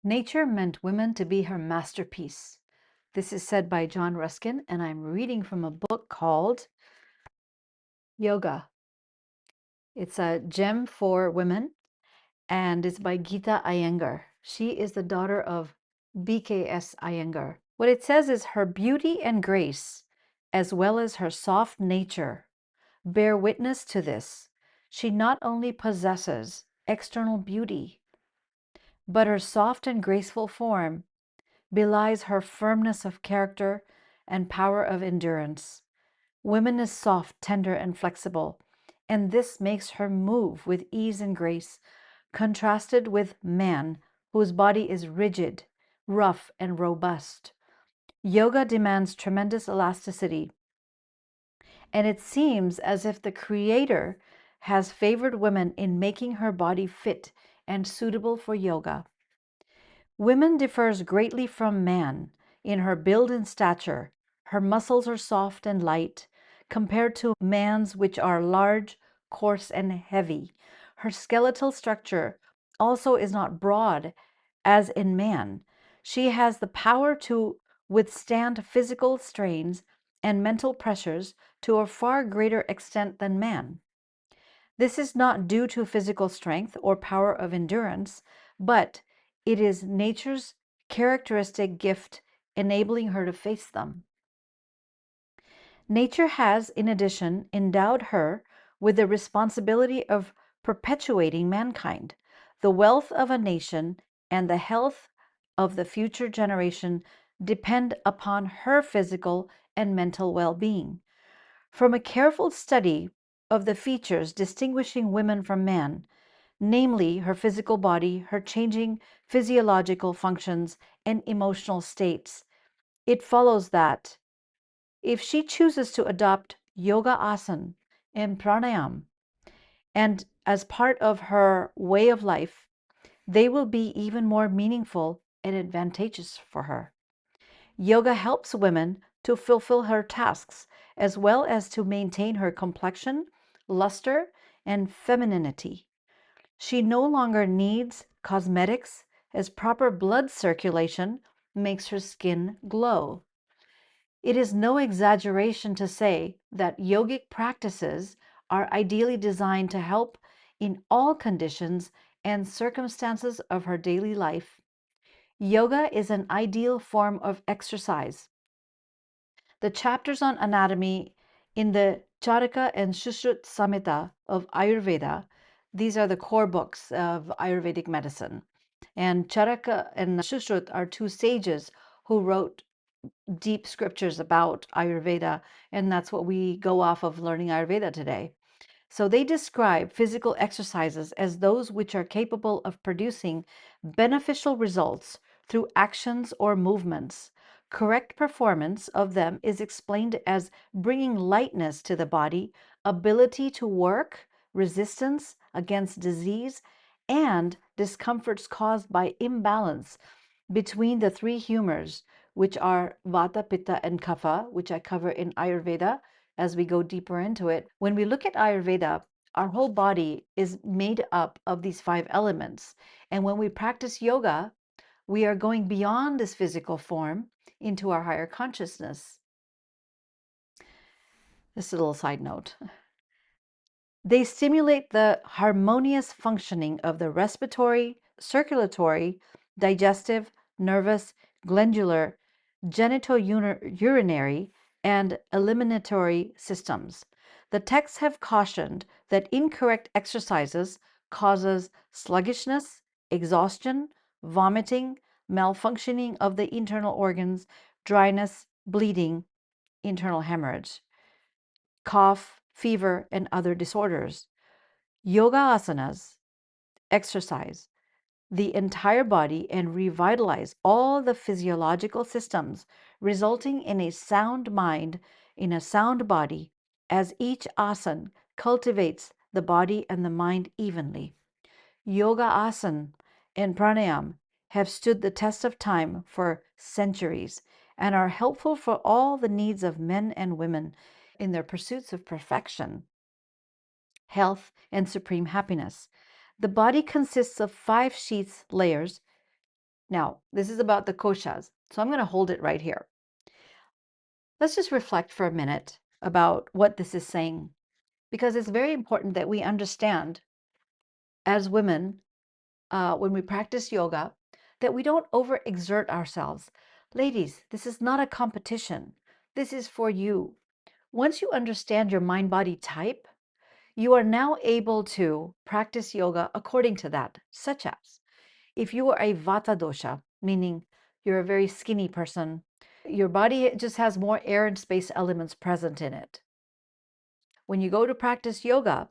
Nature meant women to be her masterpiece. This is said by John Ruskin, and I'm reading from a book called Yoga. It's a gem for women, and it's by Geeta Iyengar. She is the daughter of BKS Iyengar. What it says is her beauty and grace, as well as her soft nature, bear witness to this. She not only possesses external beauty, but her soft and graceful form belies her firmness of character and power of endurance. Woman is soft, tender, and flexible, and this makes her move with ease and grace, contrasted with man, whose body is rigid, rough, and robust. Yoga demands tremendous elasticity, and it seems as if the Creator has favored women in making her body fit and suitable for yoga. Woman differs greatly from man in her build and stature. Her muscles are soft and light compared to man's, which are large, coarse, and heavy. Her skeletal structure also is not broad as in man. She has the power to withstand physical strains and mental pressures to a far greater extent than man. This is not due to physical strength or power of endurance, but it is nature's characteristic gift enabling her to face them. Nature has, in addition, endowed her with the responsibility of perpetuating mankind. The wealth of a nation and the health of the future generation depend upon her physical and mental well being. From a careful study of the features distinguishing women from man, namely her physical body, her changing physiological functions, and emotional states, it follows that if she chooses to adopt yoga asana and pranayama and as part of her way of life, they will be even more meaningful and advantageous for her. Yoga helps women to fulfill her tasks as well as to maintain her complexion, luster, and femininity. She no longer needs cosmetics, as proper blood circulation makes her skin glow. It is no exaggeration to say that yogic practices are ideally designed to help in all conditions and circumstances of her daily life. Yoga is an ideal form of exercise. The chapters on anatomy in the Charaka and Sushruta Samhita of Ayurveda, these are the core books of Ayurvedic medicine. And Charaka and Sushruta are two sages who wrote deep scriptures about Ayurveda, and that's what we go off of learning Ayurveda today. So they describe physical exercises as those which are capable of producing beneficial results through actions or movements. Correct performance of them is explained as bringing lightness to the body, ability to work, resistance against disease, and discomforts caused by imbalance between the three humors, which are Vata, Pitta, and Kapha, which I cover in Ayurveda as we go deeper into it. When we look at Ayurveda, our whole body is made up of these five elements. And when we practice yoga, we are going beyond this physical form into our higher consciousness. Just a little side note. They stimulate the harmonious functioning of the respiratory, circulatory, digestive, nervous, glandular, genitourinary, and eliminatory systems. The texts have cautioned that incorrect exercises causes sluggishness, exhaustion, vomiting, malfunctioning of the internal organs, dryness, bleeding, internal hemorrhage, cough, fever, and other disorders. Yoga asanas exercise the entire body and revitalize all the physiological systems, resulting in a sound mind in a sound body, as each asana cultivates the body and the mind evenly. Yoga asana and pranayama have stood the test of time for centuries and are helpful for all the needs of men and women in their pursuits of perfection, health, and supreme happiness. The body consists of 5 sheaths layers Now, this is about the koshas, so I'm going to hold it right here. Let's just reflect for a minute about what this is saying, because it's very important that we understand as women, when we practice yoga, that we don't overexert ourselves. Ladies, this is not a competition. This is for you. Once you understand your mind-body type, you are now able to practice yoga according to that, such as if you are a Vata dosha, meaning you're a very skinny person, your body just has more air and space elements present in it. When you go to practice yoga,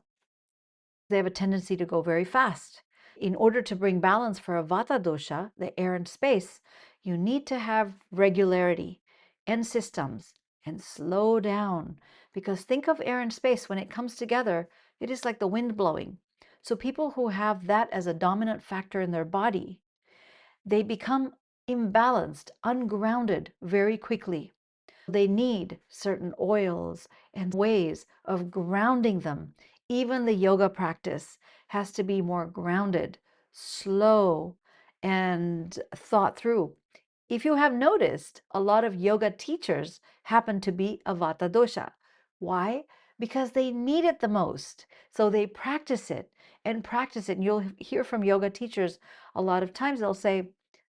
they have a tendency to go very fast. In order to bring balance for a Vata dosha, the air and space, you need to have regularity and systems and slow down. Because think of air and space, when it comes together, it is like the wind blowing. So people who have that as a dominant factor in their body, they become imbalanced, ungrounded very quickly. They need certain oils and ways of grounding them. Even the yoga practice has to be more grounded, slow, and thought through. If you have noticed, a lot of yoga teachers happen to be a Vata dosha. Why? Because they need it the most. So they practice it and practice it. And you'll hear from yoga teachers a lot of times, they'll say,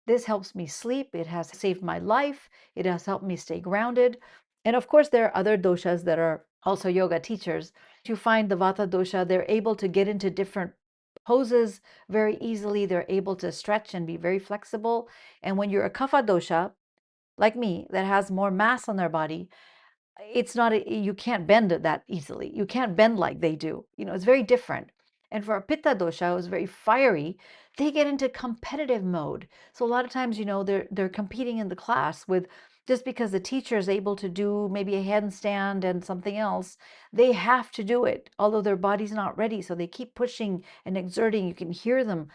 this helps me sleep. It has saved my life. It has helped me stay grounded. And of course, there are other doshas that are also yoga teachers. You find the Vata dosha, they're able to get into different poses very easily. They're able to stretch and be very flexible. And when you're a Kapha dosha, like me, that has more mass on their body, it's not you can't bend it that easily. You can't bend like they do. It's very different. And for a Pitta dosha, who's very fiery, they get into competitive mode. So a lot of times, they're competing in the class with, just because the teacher is able to do maybe a handstand and something else, they have to do it, although their body's not ready. So they keep pushing and exerting. You can hear them.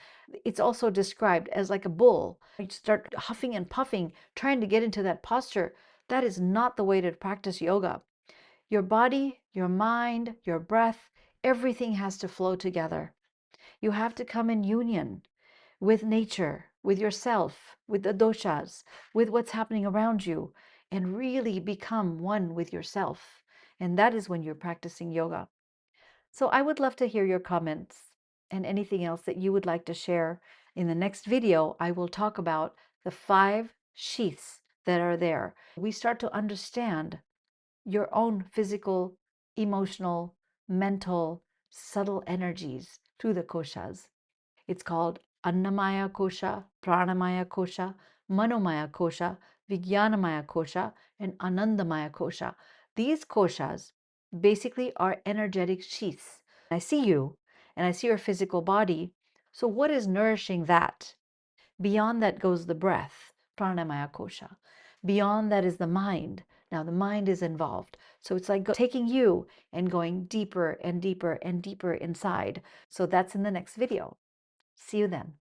It's also described as like a bull. You start huffing and puffing, trying to get into that posture. That is not the way to practice yoga. Your body, your mind, your breath, everything has to flow together. You have to come in union with nature, with yourself, with the doshas, with what's happening around you, and really become one with yourself. And that is when you're practicing yoga. So I would love to hear your comments and anything else that you would like to share. In the next video, I will talk about the 5 sheaths that are there. We start to understand your own physical, emotional, mental, subtle energies through the koshas. It's called Annamaya Kosha, Pranamaya Kosha, Manomaya Kosha, Vijnanamaya Kosha, and Anandamaya Kosha. These koshas basically are energetic sheaths. I see you and I see your physical body. So what is nourishing that? Beyond that goes the breath, Pranamaya Kosha. Beyond that is the mind. Now the mind is involved. So it's like taking you and going deeper and deeper and deeper inside. So that's in the next video. See you then.